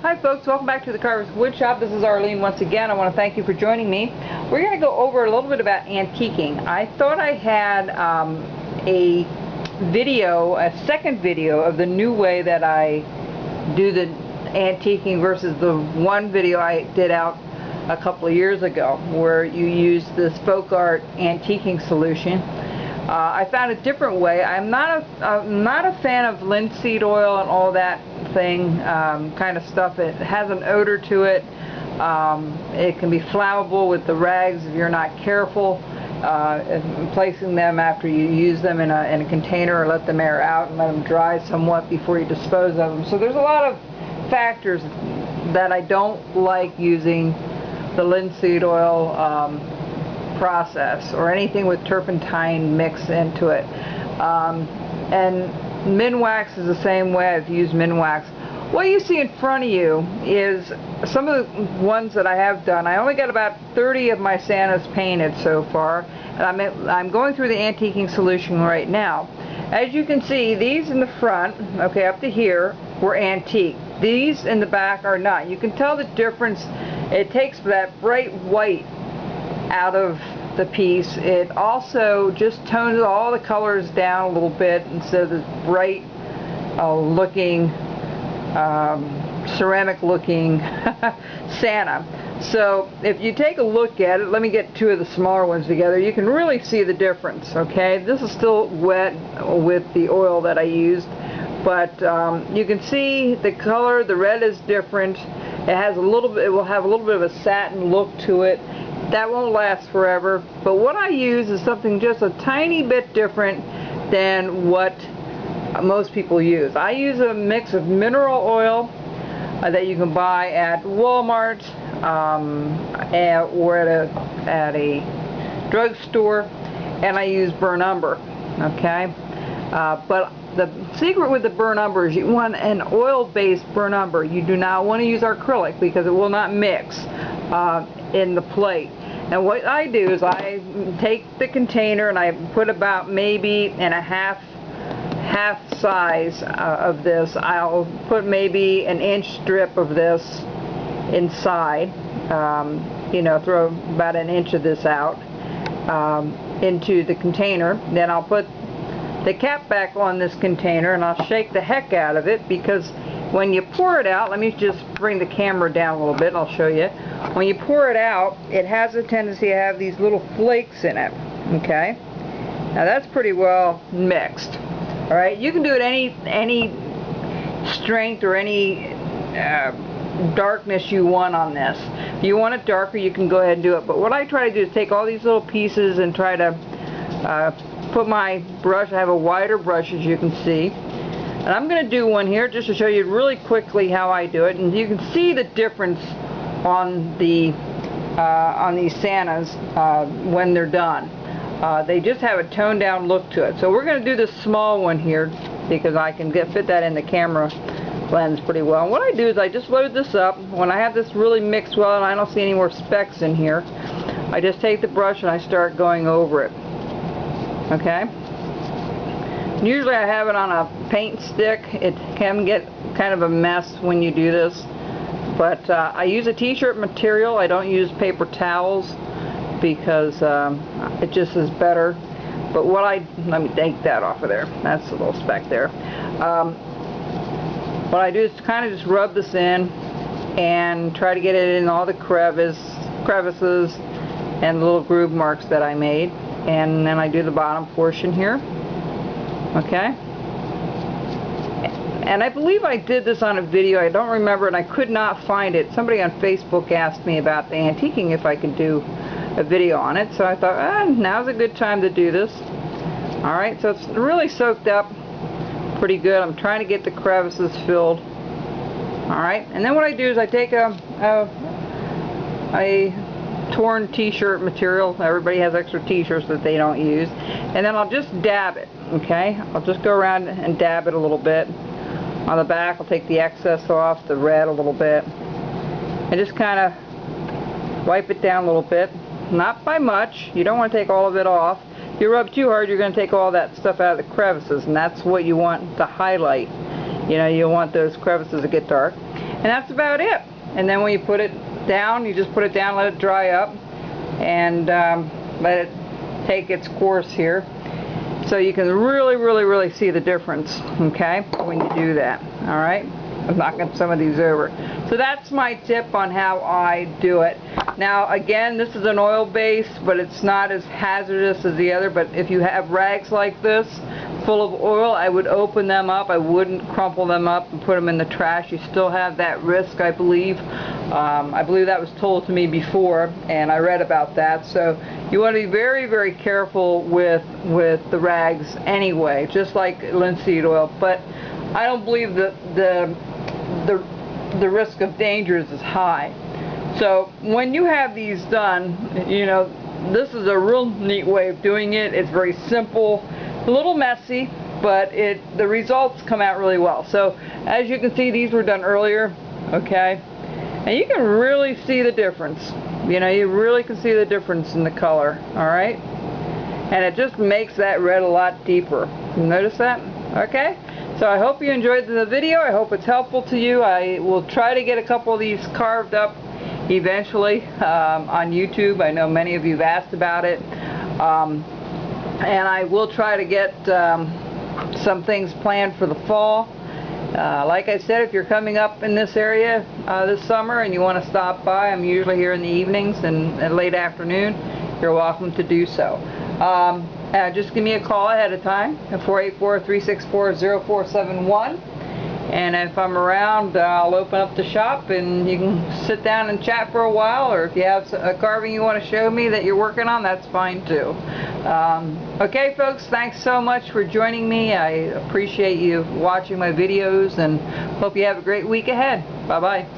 Hi folks, welcome back to the Carver's Woodshop. This is Arlene once again. I want to thank you for joining me. We're going to go over a little bit about antiquing. I thought I had a second video of the new way that I do the antiquing versus the one video I did out a couple of years ago where you use this folk art antiquing solution. I found a different way. I'm not a fan of linseed oil and all that thing kind of stuff. It has an odor to it. It can be flammable with the rags if you're not careful. Placing them after you use them in a container, or let them air out and let them dry somewhat before you dispose of them. So there's a lot of factors that I don't like using the linseed oil process or anything with turpentine mixed into it. And Minwax is the same way. I've used Minwax. What you see in front of you is some of the ones that I have done. I only got about 30 of my Santas painted so far, and I'm going through the antiquing solution right now. As you can see, these in the front, okay, up to here, were antique. These in the back are not. You can tell the difference. It takes that bright white out of the piece. It also just tones all the colors down a little bit instead of this bright looking ceramic looking Santa. So if you take a look at it, let me get two of the smaller ones together, you can really see the difference. Okay, this is still wet with the oil that I used, but you can see the color. The red is different. It has a little bit. It will have a little bit of a satin look to it. That won't last forever. But what I use is something just a tiny bit different than what most people use. I use a mix of mineral oil that you can buy at Walmart or at a drugstore, and I use burnt umber. Okay, but the secret with the burnt umber is you want an oil-based burnt umber. You do not want to use acrylic because it will not mix in the plate. And what I do is I take the container and I put about maybe in a half size of this. I'll put maybe an inch strip of this inside, you know, throw about an inch of this out into the container. Then I'll put the cap back on this container and I'll shake the heck out of it, because when you pour it out, let me just bring the camera down a little bit and I'll show you. When you pour it out, it has a tendency to have these little flakes in it. Okay, now that's pretty well mixed. Alright, you can do it any strength or any darkness you want on this. If you want it darker, you can go ahead and do it. But what I try to do is take all these little pieces and try to put my brush. I have a wider brush, as you can see. And I'm going to do one here just to show you really quickly how I do it. And you can see the difference on these Santas when they're done. They just have a toned down look to it. So we're going to do this small one here because I can fit that in the camera lens pretty well. And what I do is I just load this up. When I have this really mixed well and I don't see any more specks in here, I just take the brush and I start going over it. Okay? Usually I have it on a paint stick. It can get kind of a mess when you do this. But I use a t-shirt material. I don't use paper towels because it just is better. But let me take that off of there. That's a little speck there. What I do is kind of just rub this in and try to get it in all the crevices and the little groove marks that I made. And then I do the bottom portion here. Okay? And I believe I did this on a video. I don't remember, and I could not find it. Somebody on Facebook asked me about the antiquing if I could do a video on it, so I thought, now's a good time to do this. Alright, so it's really soaked up pretty good. I'm trying to get the crevices filled. Alright, and then what I do is I take a torn t-shirt material. Everybody has extra t-shirts that they don't use, and then I'll just dab it. Okay, I'll just go around and dab it a little bit. On the back, I'll take the excess off, the red a little bit, and just kind of wipe it down a little bit. Not by much. You don't want to take all of it off. If you rub too hard, you're going to take all that stuff out of the crevices, and that's what you want to highlight. You know, you want those crevices to get dark. And that's about it. And then when you put it down, you just put it down, let it dry up, and let it take its course here. So you can really see the difference, okay, when you do that. Alright? I'm knocking some of these over. So that's my tip on how I do it. Now again, this is an oil base, but it's not as hazardous as the other. But if you have rags like this full of oil, I would open them up. I wouldn't crumple them up and put them in the trash. You still have that risk, I believe. I believe that was told to me before, and I read about that. So you want to be very careful with the rags anyway, just like linseed oil. But I don't believe that the risk of danger is as high. So when you have these done, you know, this is a real neat way of doing it. It's very simple, a little messy, but the results come out really well. So as you can see, these were done earlier, okay, and you can really see the difference. You know, you really can see the difference in the color. All right, and it just makes that red a lot deeper. You notice that? Okay. So I hope you enjoyed the video. I hope it's helpful to you. I will try to get a couple of these carved up eventually on YouTube. I know many of you have asked about it. And I will try to get some things planned for the fall. Like I said, if you're coming up in this area this summer and you want to stop by, I'm usually here in the evenings and late afternoon. You're welcome to do so. Just give me a call ahead of time at 484-364-0471, and if I'm around, I'll open up the shop and you can sit down and chat for a while, or if you have a carving you want to show me that you're working on, that's fine too. Okay folks, thanks so much for joining me. I appreciate you watching my videos and hope you have a great week ahead. Bye bye.